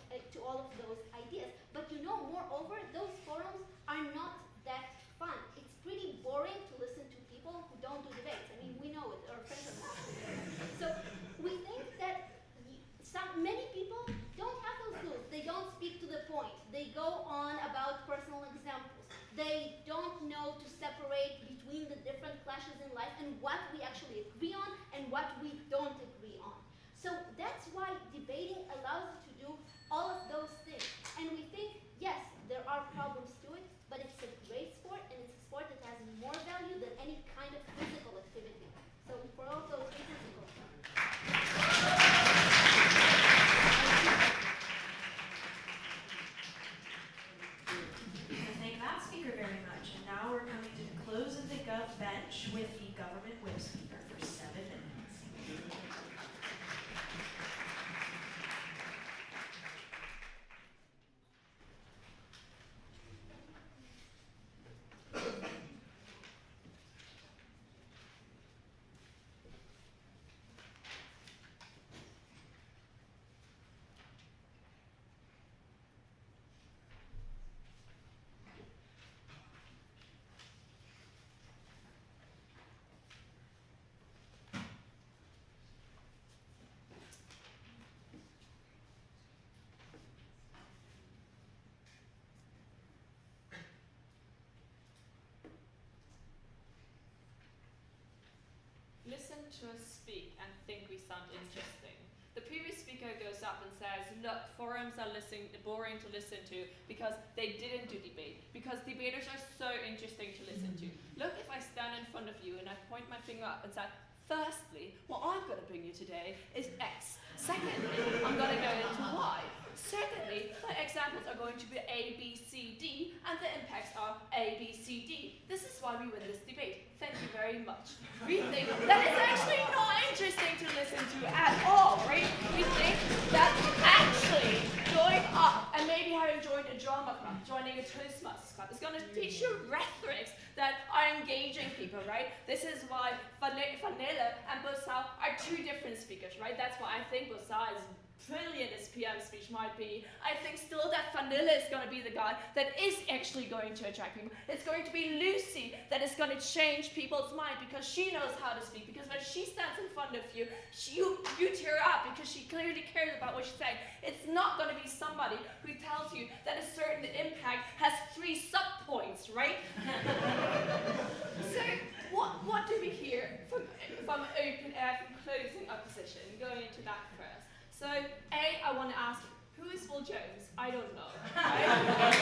those ideas. But you know, moreover, those forums are not that fun. It's pretty boring to listen to people who don't do debates. I mean, we know it. Our friends are not. So we think that many people don't have those tools. They don't speak to the point. They go on about personal examples. They don't know to separate between the different clashes in life and what we actually agree on and what we don't agree on. So that's why debating allows us to do all of those things. And we think, yes, there are problems to it, but it's a great sport, and it's a sport that has more value than any kind of physical activity. So for all those reasons, we go. I thank that speaker very much. And now we're coming to the close of the bench with the government whip speaker for 7 minutes. Listen to us speak and think we sound interesting. The previous speaker goes up and says, look, forums are boring to listen to because they didn't do debate, because debaters are so interesting to listen to. Look, if I stand in front of you and I point my finger up and say, firstly, what I'm going to bring you today is X. Secondly, I'm going to go into Y. Secondly, the examples are going to be A, B, C, D, and the impacts are A, B, C, D. This is why we win this debate. Thank you very much. We think that it's actually not interesting to listen to at all, right? We think that actually going up and maybe having joined a drama club, joining a Toastmasters club, is going to teach you rhetorics that are engaging people, right? This is why Vanille and Bossau are two different speakers, right? That's why I think Bossau is brilliant as PM speech might be. I think still that Vanilla is going to be the guy that is actually going to attract people. It's going to be Lucy that is going to change people's mind because she knows how to speak. Because when she stands in front of you, you tear up because she clearly cares about what she's saying. It's not going to be somebody who tells you that a certain impact has 3 sub-points, right? So what do we hear from open air, from closing opposition, going into that first? So, A, I want to ask, who is Will Jones? I don't know. Right?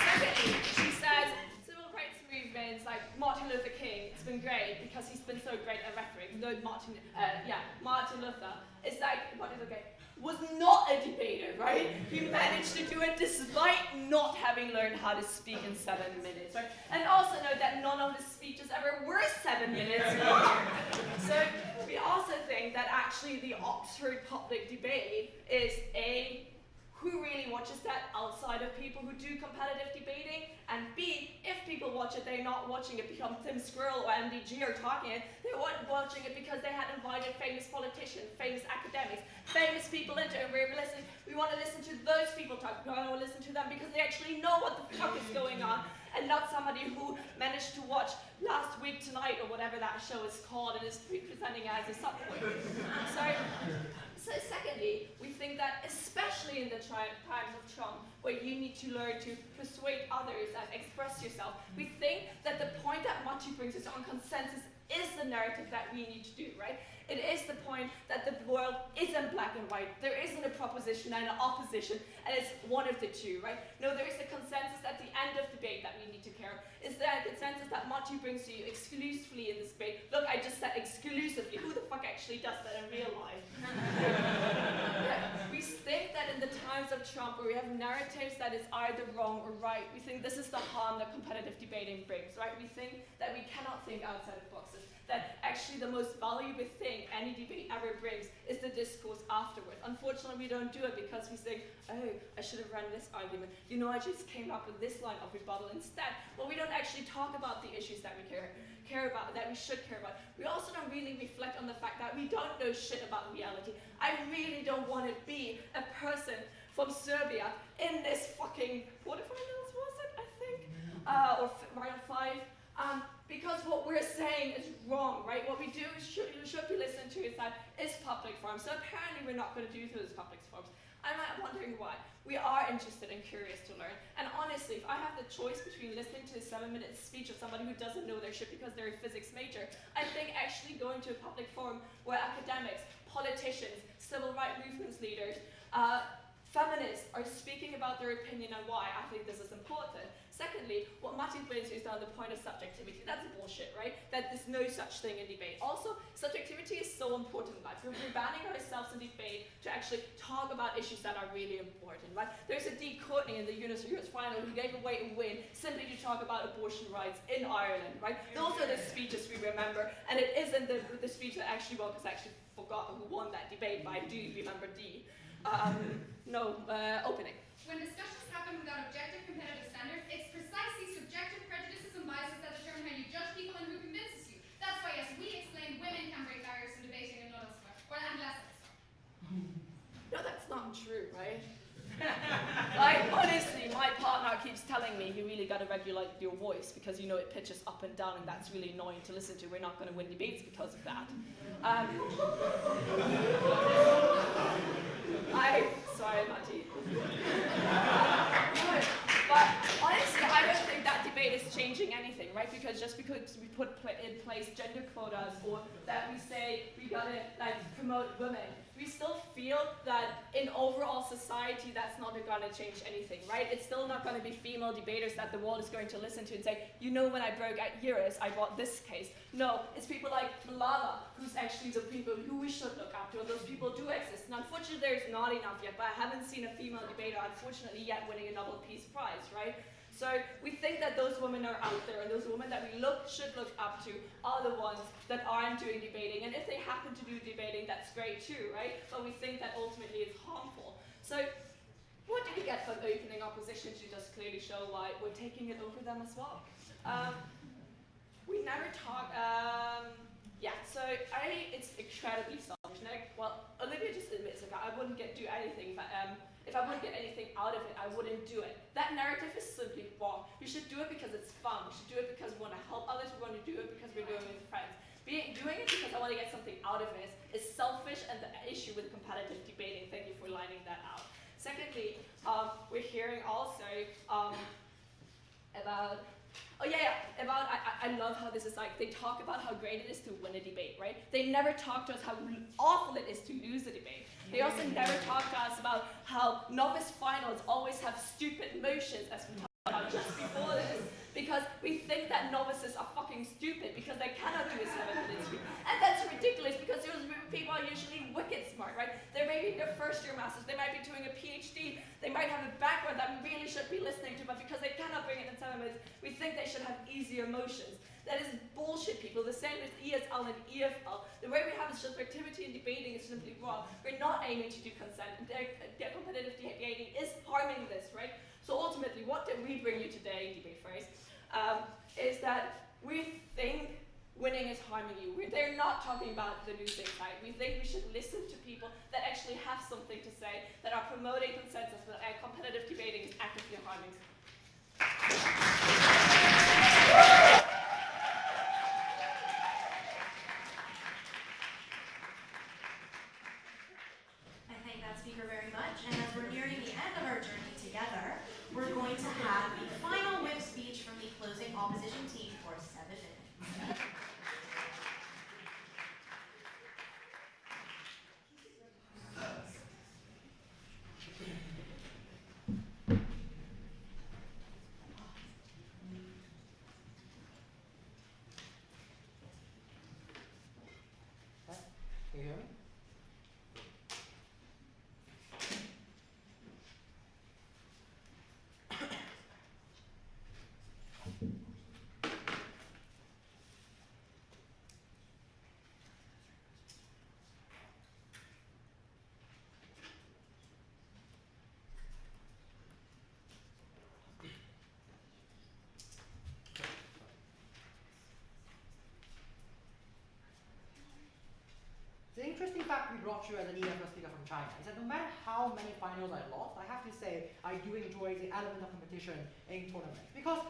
Secondly, she says, civil rights movements like Martin Luther King, it's been great because he's been so great at rhetoric. No, Martin Luther. It's like, Martin Luther King was not a debater, right? He managed to do it despite not having learned how to speak in 7 minutes, right? And also note that none of his speeches ever were 7 minutes long. So we also think that actually the Oxford public debate is A, who really watches that outside of people who do competitive debating, and B, if people watch it, they're not watching it because Tim Squirrel or MDG are talking it, they're watching it because they had invited famous politicians, famous academics, famous people into it. We want to listen to those people talk. We want to listen to them because they actually know what the fuck is going on, and not somebody who managed to watch Last Week Tonight or whatever that show is called and is presenting as a supplement. So secondly, we think that especially in the times of Trump, where you need to learn to persuade others and express yourself, we think that the point that Matti brings us on consensus is the narrative that we need to do, right? It is the point that the world isn't black and white. There isn't a proposition and an opposition, and it's one of the two, right? No, there is a consensus at the end of debate that we need to care. Is there a consensus that Matti brings to you exclusively in this debate? Look, I just said exclusively. Who the fuck actually does that in real life? We think that in the times of Trump, where we have narratives that is either wrong or right, we think this is the harm that competitive debating brings, right? We think that we cannot think outside of boxes, that actually the most valuable thing any debate ever brings is the discourse afterwards. Unfortunately, we don't do it because we say, oh, I should have run this argument. You know, I just came up with this line of rebuttal instead. Well, we don't actually talk about the issues that we care about, that we should care about. We also don't really reflect on the fact that we don't know shit about reality. I really don't want to be a person from Serbia in this fucking quarterfinals, was it, I think? Or round 5. Because what we're saying is wrong, right? What we do should be listened to is public forums. So apparently we're not going to do those public forums. I'm wondering why. We are interested and curious to learn. And honestly, if I have the choice between listening to a 7-minute speech of somebody who doesn't know their shit because they're a physics major, I think actually going to a public forum where academics, politicians, civil rights movements leaders, feminists are speaking about their opinion and why, I think this is important. Secondly, what Matti brings is down the point of subjectivity. That's bullshit, right? That there's no such thing in debate. Also, subjectivity is so important in life. We're banning ourselves in debate to actually talk about issues that are really important, right? There's a D. Courtney in the US final who gave away a win simply to talk about abortion rights in Ireland, right? Those are the speeches we remember, and it isn't the speech that actually won, because I actually forgot who won that debate, but I do remember D. Opening. When discussions happen without objective competitive standards, it's precisely subjective prejudices and biases that determine how you judge people and who convinces you. That's why, as we explained, women can break barriers in debating and not elsewhere. Or unless elsewhere. No, that's not true, right? Like, honestly, my partner keeps telling me you really got to regulate your voice because, you know, it pitches up and down and that's really annoying to listen to. We're not going to win debates because of that. Sorry, Matti. But honestly, I don't think that debate is changing anything, right? Because just because we put in place gender quotas or that we say we gotta promote women, we still feel that in overall society that's not gonna change anything, right? It's still not gonna be female debaters that the world is going to listen to and say, you know, when I broke at Eurus, I bought this case. No, it's people like Malala, who's actually the people who we should look up to, and those people do exist. And unfortunately, there's not enough yet, but I haven't seen a female debater, unfortunately, yet winning a Nobel Peace Prize, right? So we think that those women are out there, and those women that we should look up to are the ones that aren't doing debating. And if they happen to do debating, that's great too, right? But we think that ultimately it's harmful. So what do we get from opening opposition to just clearly show why we're taking it over them as well? We never talk, it's incredibly selfish. Well, Olivia just admits it, I wouldn't do anything, but if I wouldn't get anything out of it, I wouldn't do it. That narrative is simply wrong. We should do it because it's fun. We should do it because we want to help others. We want to do it because we're doing it with friends. Doing it because I want to get something out of it is selfish and the issue with competitive debating. Thank you for lining that out. Secondly, we're hearing also about I love how this is like, they talk about how great it is to win a debate, right? They never talk to us how awful it is to lose a debate. They also never talk to us about how novice finals always have stupid motions, as we talked about just before this, because we think that novices are fucking stupid because they cannot do a 7-minute speech. And that's ridiculous because those people are usually wicked smart, right? They may be in their first year masters, they might be doing a PhD, they might have a background that we really should be listening to, but because they cannot bring it in 7 minutes, we think they should have easier motions. That is bullshit, people. The same with ESL and EFL. The way we have subjectivity in debating is simply wrong. We're not aiming to do consent. And their competitive debating is harming this, right? So ultimately, what did we bring you today, debate phrase, is that we think winning is harming you. They're not talking about the losing side. We think we should listen to people that actually have something to say, that are promoting consensus, but competitive debating is actively harming. I thank that speaker very much, and as we're nearing the end of our journey together, we're going to have the final whip speech from the closing opposition team for 7 minutes. brought you as an EFL speaker from China is that no matter how many finals I lost, I have to say I do enjoy the element of competition in tournaments. Because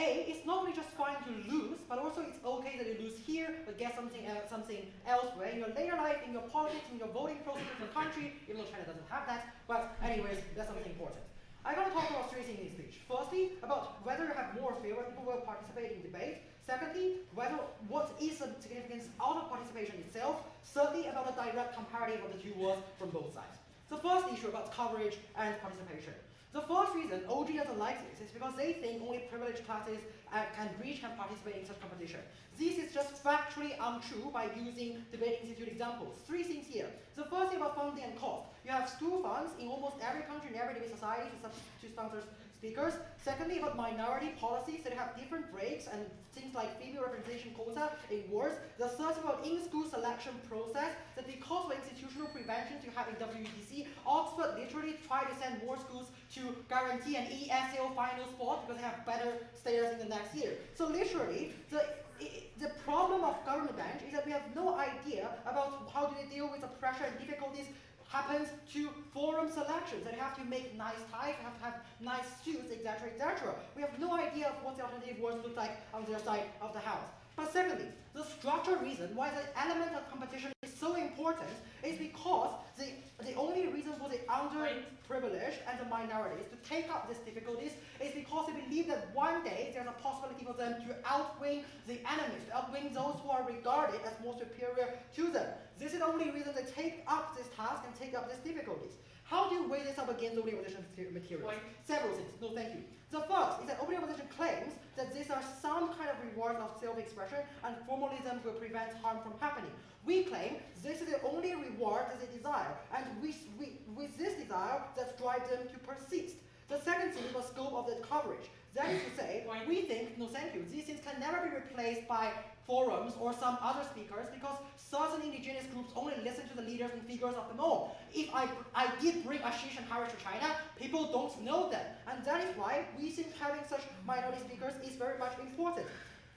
A, it's not only just fine to lose, but also it's okay that you lose here, but get something elsewhere in your later life, in your politics, in your voting process in your country, even though China doesn't have that. But anyways, that's something important. I'm going to talk about three things in this speech. Firstly, about whether you have more fear when people will participate in debate. Secondly, what is the significance out of participation itself. Thirdly, about a direct comparative of the two words from both sides. The first issue about coverage and participation. The first reason OG doesn't like this is because they think only privileged classes can reach and participate in such competition. This is just factually untrue by using debate institute examples. Three things here. The first thing about funding and cost. You have school funds in almost every country and every debate society to sponsor speakers. Secondly, about minority policies that have different breaks and things like female representation quota in words. The third thing about in-school selection process, that because of institutional prevention to have in WUTC, Oxford literally tried to send more schools to guarantee an ESL final spot because they have better status in the next year. So literally, the problem of government bench is that we have no idea about how do they deal with the pressure and difficulties happens to forum selections, that you have to make nice ties, you have to have nice suits, etc., etc. We have no idea of what the alternative words look like on their side of the house. But secondly, the structural reason why the element of competition is so important is because the only reason for the underprivileged and the minorities to take up these difficulties is because they believe that one day there's a possibility for them to outwin the enemies, to outwin those who are regarded as more superior to them. This is the only reason they take up this task and take up these difficulties. How do you weigh this up against opening opposition materials? Several things. No, thank you. The first is that opening opposition claims that these are some kind of rewards of self-expression and formalism will prevent harm from happening. We claim this is the only reward that they desire, and with this desire that drives them to persist. The second thing is the scope of the coverage. That is to say, we think, no thank you, these things can never be replaced by forums or some other speakers because certain indigenous groups only listen to the leaders and figures of them all. If I did bring Ashish and Harish to China, people don't know them. And that is why we think having such minority speakers is very much important.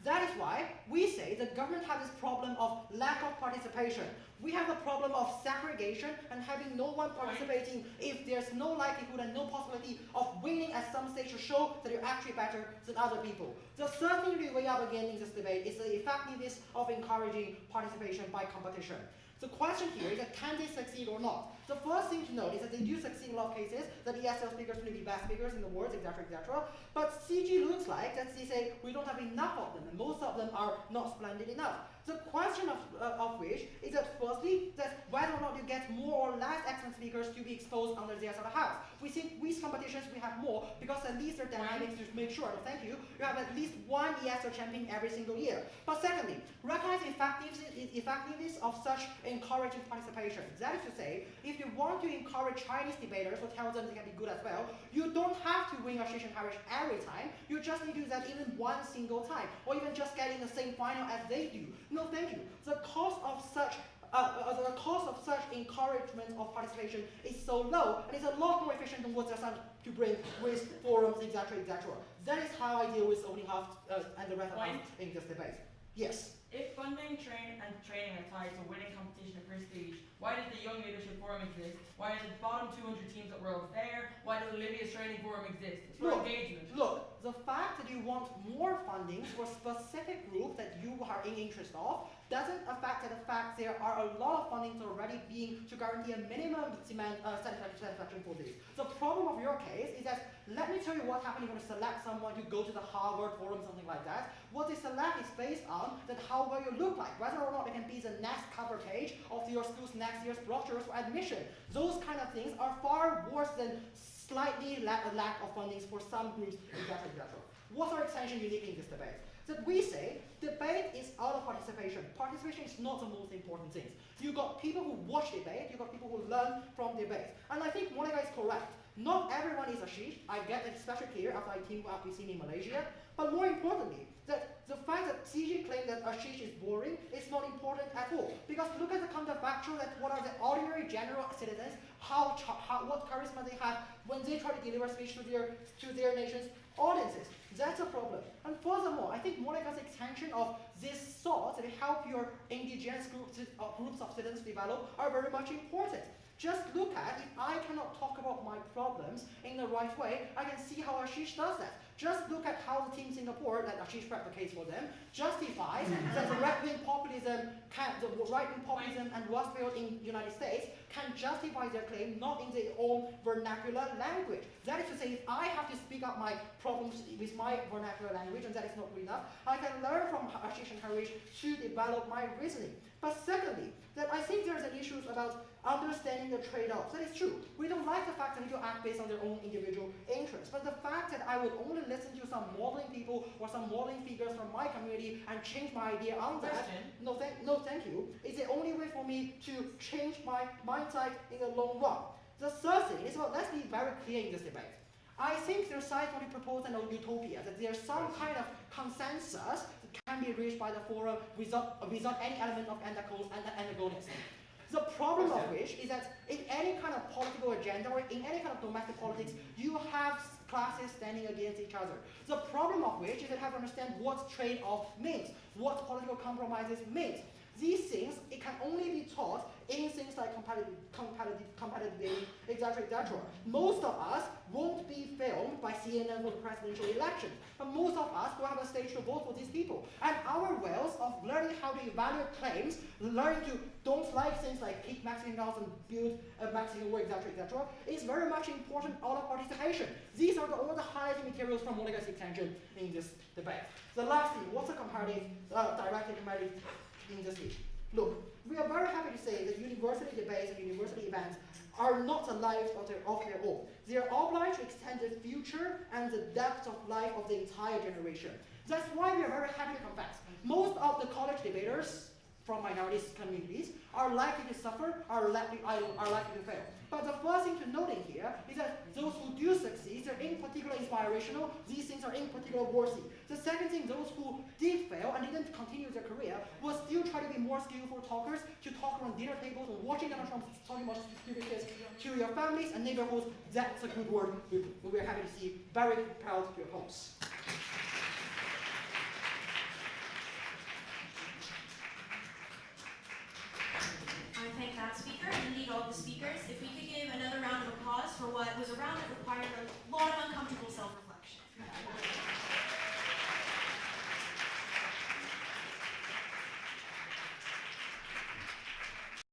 That is why we say the government has this problem of lack of participation. We have the problem of segregation and having no one participating if there's no likelihood and no possibility of winning at some stage to show that you're actually better than other people. The third thing we weigh up again in this debate is the effectiveness of encouraging participation by competition. The question here is that can they succeed or not? The first thing to note is that they do succeed in a lot of cases, that ESL speakers will be best speakers in the world, etc., etc. But CG looks like that they say we don't have enough of them, and most of them are not splendid enough. The question of which is that firstly, that whether or not you get more or less excellent speakers to be exposed under the ESL house. We think with competitions we have more because at least there are dynamics to make sure, thank you, you have at least one ESL champion every single year. But secondly, recognize the effectiveness of such encouraging participation. That is to say, if you want to encourage Chinese debaters or tell them they can be good as well, you don't have to win Ashish and Harish every time. You just need to do that even one single time, or even just get in the same final as they do. No, thank you. The cost of such encouragement of participation is so low, and it's a lot more efficient than what they're trying to bring with forums, etc., etc. That is how I deal with opening house and the rest of us in this debate. Yes. If funding, training are tied to winning competition and prestige, why did the Young Leadership Forum exist? Why did the bottom 200 teams at World Fair? Why does Olivia's Training Forum exist? It's for engagement. Look, the fact that you want more funding for a specific group that you are in interest of doesn't affect the fact there are a lot of fundings already being to guarantee a minimum demand satisfaction for this. The problem of your case is that, let me tell you what happens if you want to select someone to go to the Harvard Forum, something like that. What they select is based on that how well you look like, whether or not it can be the next cover page of your school's next year's brochures for admission. Those kind of things are far worse than slightly lack of fundings for some groups, etc., etc. What's our extension unique in this debate? That we say debate is out of participation. Participation is not the most important thing. You've got people who watch debate, you've got people who learn from debate. And I think Monica is correct. Not everyone is Ashish. I get that especially clear after I teamed up with him in Malaysia. But more importantly, that the fact that CG claimed that Ashish is boring is not important at all. Because look at the counterfactual that what are the ordinary general citizens, what charisma they have when they try to deliver speech to their nation's audiences. That's a problem. And furthermore, I think Monica's extension of these thoughts that help your indigenous groups of students develop are very much important. Just look at, if I cannot talk about my problems in the right way, I can see how Ashish does that. Just look at how the team Singapore, that Ashish advocates for them, justifies that the right-wing populism and Rust Belt in the United States can justify their claim not in their own vernacular language. That is to say, if I have to speak up my problems with my vernacular language, and that is not good enough, I can learn from Ashish and Harish to develop my reasoning. But secondly, that I think there's an issue about understanding the trade-offs. That is true. We don't like the fact that people act based on their own individual interests. But the fact that I would only listen to some modeling people or some modeling figures from my community and change my idea on that, no thank you, is the only way for me to change my mindset in the long run. The third thing is, well, let's be very clear in this debate. I think there's sides when we propose an utopia, that there's some kind of consensus that can be reached by the forum without any element of antagonism. The problem of which is that in any kind of political agenda or in any kind of domestic politics, you have classes standing against each other. The problem of which is that you have to understand what trade-off means, what political compromises means. These things, it can only be taught in things like competitive bidding, etc., etc. Most of us won't be filmed by CNN for the presidential election, but most of us will have a stage to vote for these people. And our ways of learning how to evaluate claims, learning to don't like things like kick Mexican dollars and build a Mexican war, etc., etc., is very much important out of participation. These are all the highlighting materials from Monica's extension in this debate. The last thing, what's a comparative, directly comparative in this speech? Look, we are very happy to say that university debates and university events are not the lives of their own. They are obliged to extend the future and the depth of life of the entire generation. That's why we are very happy to confess. Most of the college debaters from minority communities are likely to suffer, are likely to fail. But the first thing to note in here is that those who do succeed are in particular inspirational, these things are in particular worthy. The second thing, those who did fail and didn't continue their career will still try to be more skillful talkers, to talk around dinner tables and watching Donald Trump talking about stupid kids to your families and neighborhoods. That's a good word. We are happy to see. Very proud to your hosts.